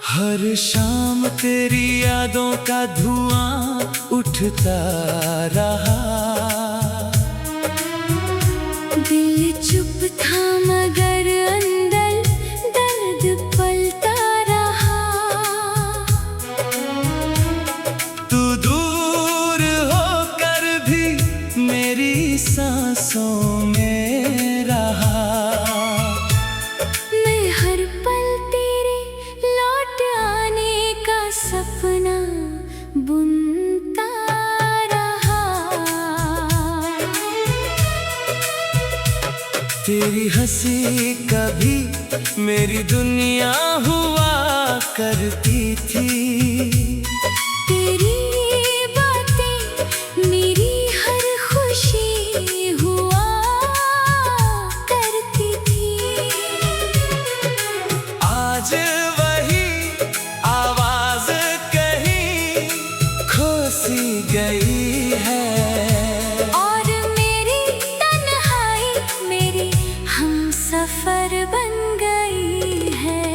हर शाम तेरी यादों का धुआं उठता रहा। दिल चुप था मगर अंदर दर्द पलता रहा। तू दूर होकर भी मेरी सांसों में रहा। मैं हर पल तेरे लौट आने का सपना बुनता रहा। तेरी हंसी कभी मेरी दुनिया हुआ करती थी। तेरी बातें मेरी हर खुशी हुआ करती थी। आज वही आवाज कहीं खो सी गई है। और मेरी तन्हाई मेरी हमसफर बन गई है।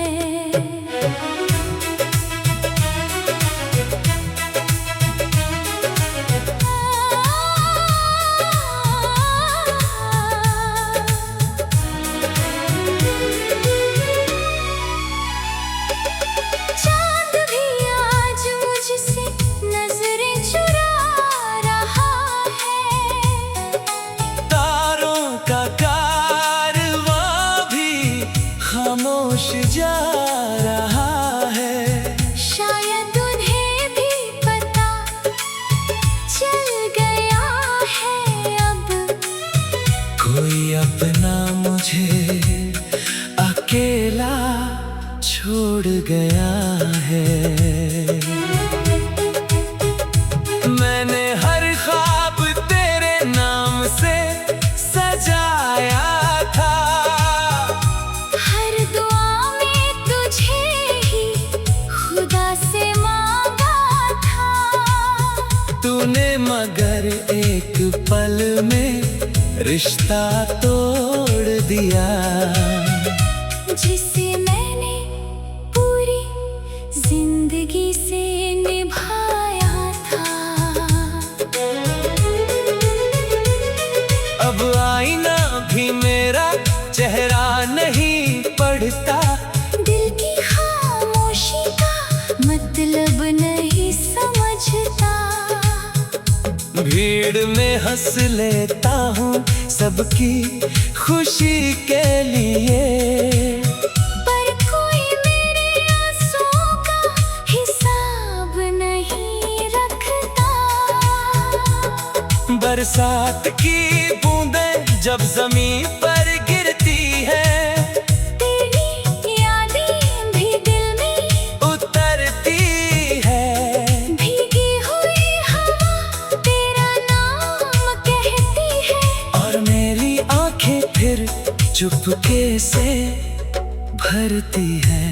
चांद भी आज मुझसे नजरें चुरा रहा है। तारों का कारवां भी खामोश जा रहा है। शायद उन्हें भी पता चल गया है अब। कोई अपना मुझे अकेला छोड़ गया है। मैंने हर ख्वाब तेरे नाम से सजाया था। हर दुआ में तुझे ही खुदा से मांगा था। तूने मगर एक पल में रिश्ता तोड़ दिया। जिसे मैंने पूरी जिंदगी से निभाया था। अब आईना भी मेरा चेहरा नहीं पढ़ता। दिल की खामोशी का मतलब नहीं समझता। भीड़ में हंस लेता हूँ सबकी खुशी के लिए। पर कोई मेरे आंसुओं का हिसाब नहीं रखता। बरसात की बूंदें जब जमीन पर गिरती है। तेरी यादें भी दिल में उतरती है। भीगी हुई हवा तेरा नाम कहती है। और मेरी आंखें फिर चुपके से भरती है।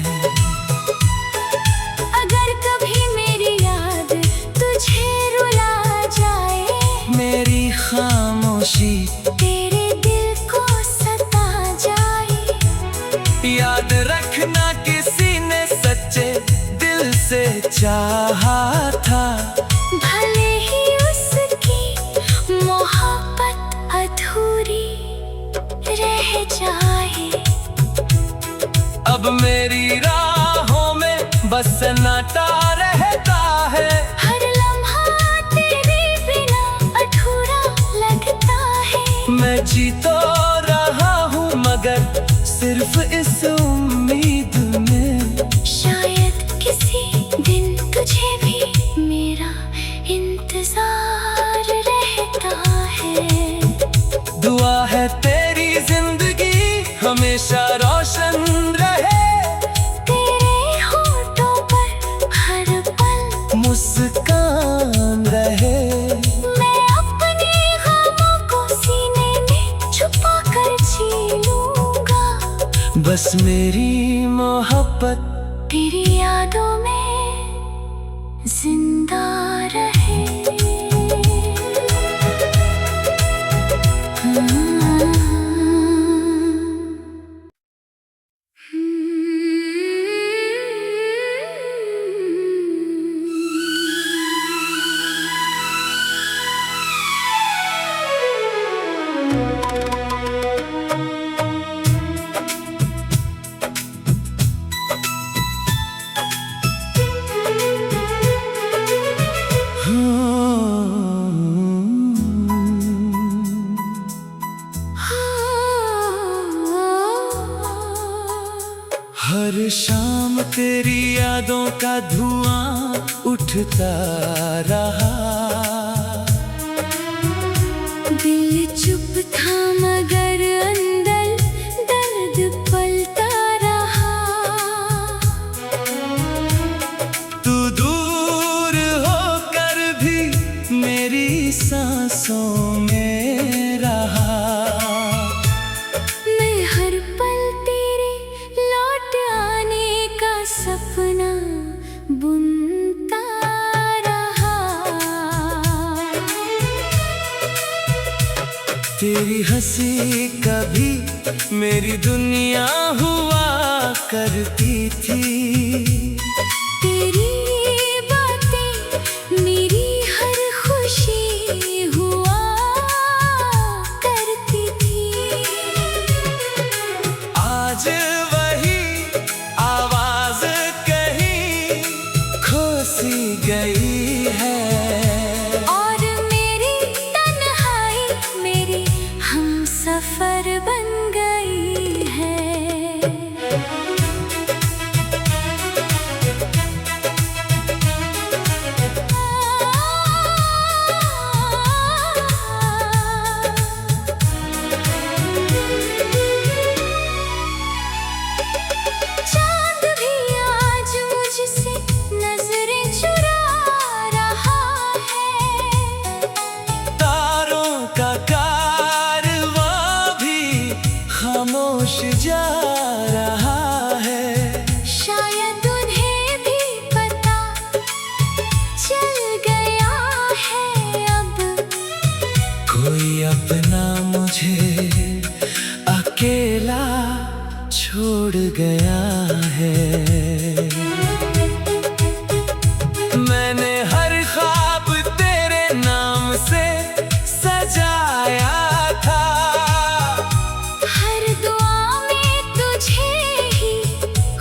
अगर कभी मेरी याद तुझे रुला जाए। मेरी खामोशी तेरे दिल को सता जाए। याद रखना किसी ने सच्चे दिल से चाहा था। भले ही उसकी मोहब्बत अधूरी रह जाए। अब मेरी राहों में बस सन्नाटा रहता है। हर लम्हा तेरे बिना अधूरा लगता है। मैं जी तो रहा हूँ मगर सिर्फ इस उम्मीद में। शायद किसी दिन तुझे भी मेरा इंतजार रहता है। दुआ है तेरी जिंदगी हमेशा रोशन रहे। तेरे होठों पर हर पल मुस्कान रहे। मैं अपने गमों को सीने में छुपा कर जी लूंगा। बस मेरी मोहब्बत तेरी यादों में जिंदा रहे। शाम तेरी यादों का धुआं उठता रहा। दिल चुप था मगर अंदर दर्द पलता रहा। तू दूर होकर भी मेरी सांसों में रहा। मैं हर पल तेरे लौट आने का सपना बुनता रहा। तेरी हंसी कभी मेरी दुनिया हुआ करती थी। तेरी बातें मेरी हर खुशी हुआ करती थी। आज वही आवाज कहीं खो सी गई है। और मेरी तन्हाई मेरी हमसफर बन गई है। चांद भी आज मुझसे नजरें चुरा रहा है। तारों का कारवां भी खामोश जा रहा है। शायद उन्हें भी पता चल गया है अब। कोई अपना मुझे अकेला छोड़ गया है। मैंने हर ख्वाब तेरे नाम से सजाया था। हर दुआ में तुझे ही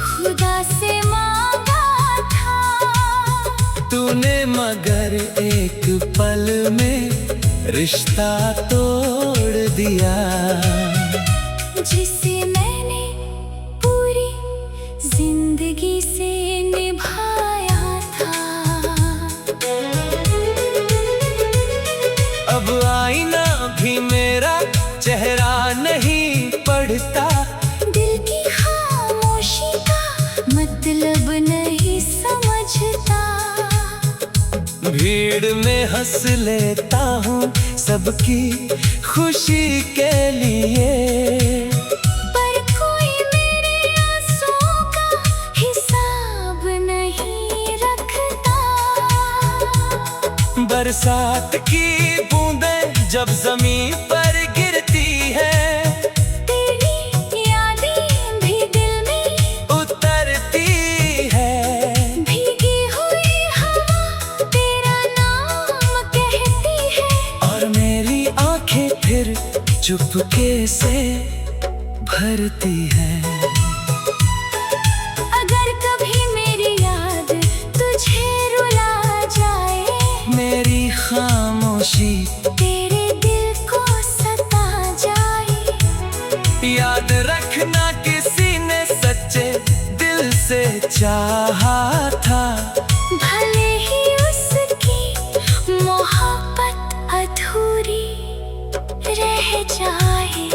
खुदा से मांगा था। तूने मगर एक पल में रिश्ता तोड़ दिया। जिसे मैंने पूरी जिंदगी से निभाया था। अब आईना भी मेरा चेहरा नहीं पढ़ता। दिल की खामोशी का मतलब नहीं समझता। भीड़ में हंस लेता हूँ सबकी खुशी के लिए। पर कोई मेरे आंसुओं का हिसाब नहीं रखता। बरसात की बूंदें जब जमीन पर गिरती है। तेरी यादें भी दिल में उतरती है। भीगी हुई हवा तेरा नाम कहती है। और मेरी आंखें फिर चुपके से भरती है। अगर कभी मेरी याद तुझे रुला जाए। मेरी खामोशी तेरे दिल को सता जाए। याद रखना किसी ने सच्चे दिल से चाहा था। भले ही उसकी मोहब्बत अधूरी रह जाए।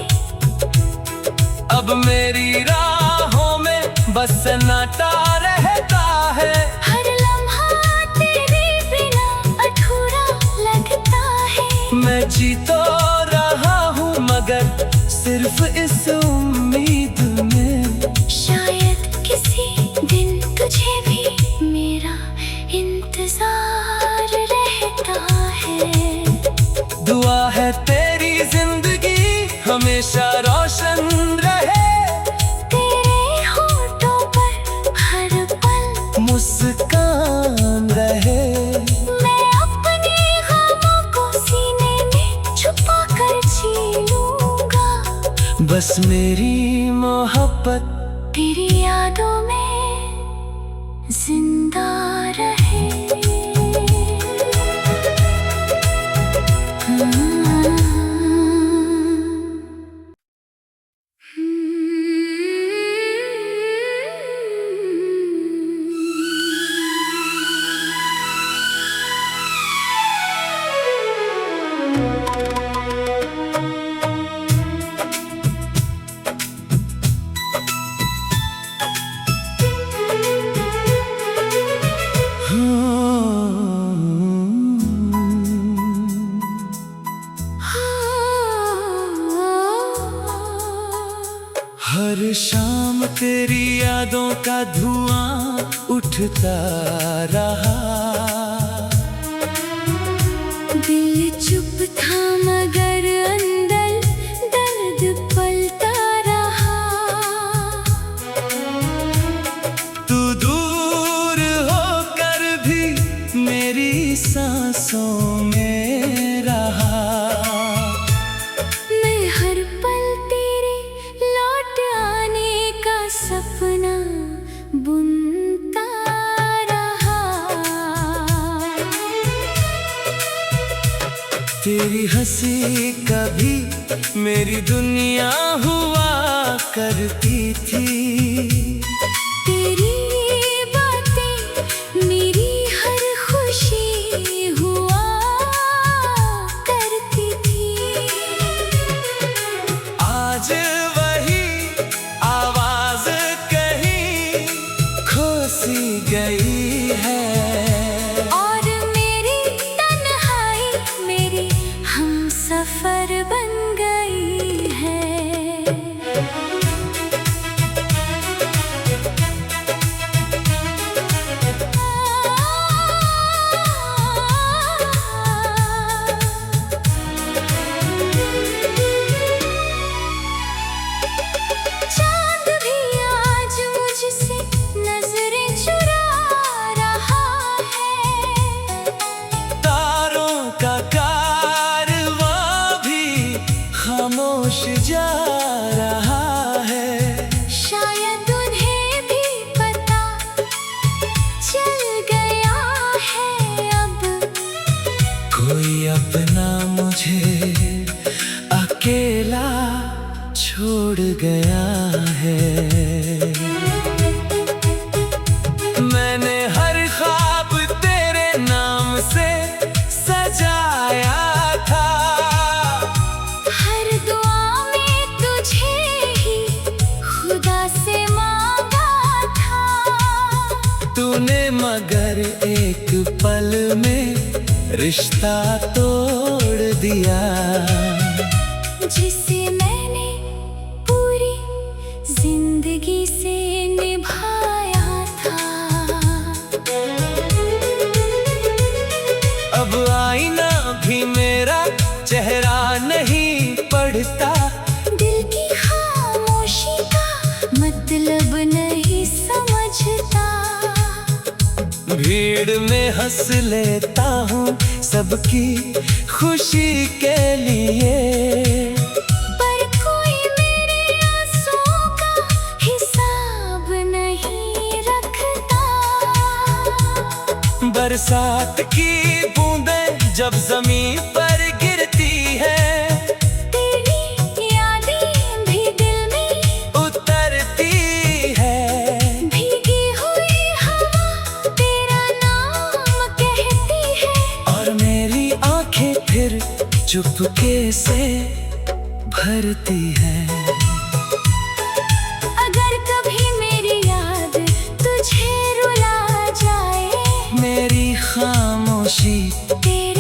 अब मेरी राहों में बस सन्नाटा रहता है। हर लम्हा तेरे बिना अधूरा लगता है। मैं जी तो रहा हूँ मगर सिर्फ इस उम्मीद में। शायद किसी दिन तुझे भी मेरा इंतजार रहता है। दुआ है तेरी जिंदगी हमेशा रोशन रहे। तेरे होठों पर हर पल मुस्कान रहे। मैं अपने गमों को सीने में छुपा कर जी लूंगा। बस मेरी मोहब्बत तेरी यादों में जिंदा रहे। का धुआं उठता रहा। दिल चुप था मगर अंदर दर्द पलता रहा। तू दूर होकर भी मेरी सांसों में रहा। मैं हर पल तेरे लौट आने का सपना बुनता रहा। तेरी हंसी कभी मेरी दुनिया हुआ करती थी। तेरी बातें मेरी हर खुशी हुआ करती थी। आज वही आवाज कहीं खो सी गई है। और मेरी तन्हाई मेरी हमसफर बन गई है। चांद भी आज मुझसे नजरें चुरा रहा है। तारों का कारवां भी खामोश जा रहा है। शायद उन्हें भी पता चल गया है अब। कोई अपना मुझे अकेला छोड़ गया है। मैंने हर ख्वाब तेरे नाम से सजाया था। हर दुआ में तुझे ही खुदा से मांगा था। तूने मगर एक पल में रिश्ता तोड़ दिया। जिसे मैंने पूरी जिंदगी से निभाया था। अब आईना भी मेरा चेहरा नहीं पढ़ता। दिल की खामोशी का मतलब नहीं समझता। भीड़ में हंस लेता हूँ सबकी खुशी के लिए। पर कोई मेरे आंसुओं का हिसाब नहीं रखता। बरसात की बूंदें जब जमीन पर गिरती है। तेरी यादें भी दिल में उतरती है। भीगी हुई हवा तेरा नाम कहती है। और मेरी आंखें फिर चुपके से भरती है। अगर कभी मेरी याद तुझे रुला जाए। मेरी खामोशी तेरे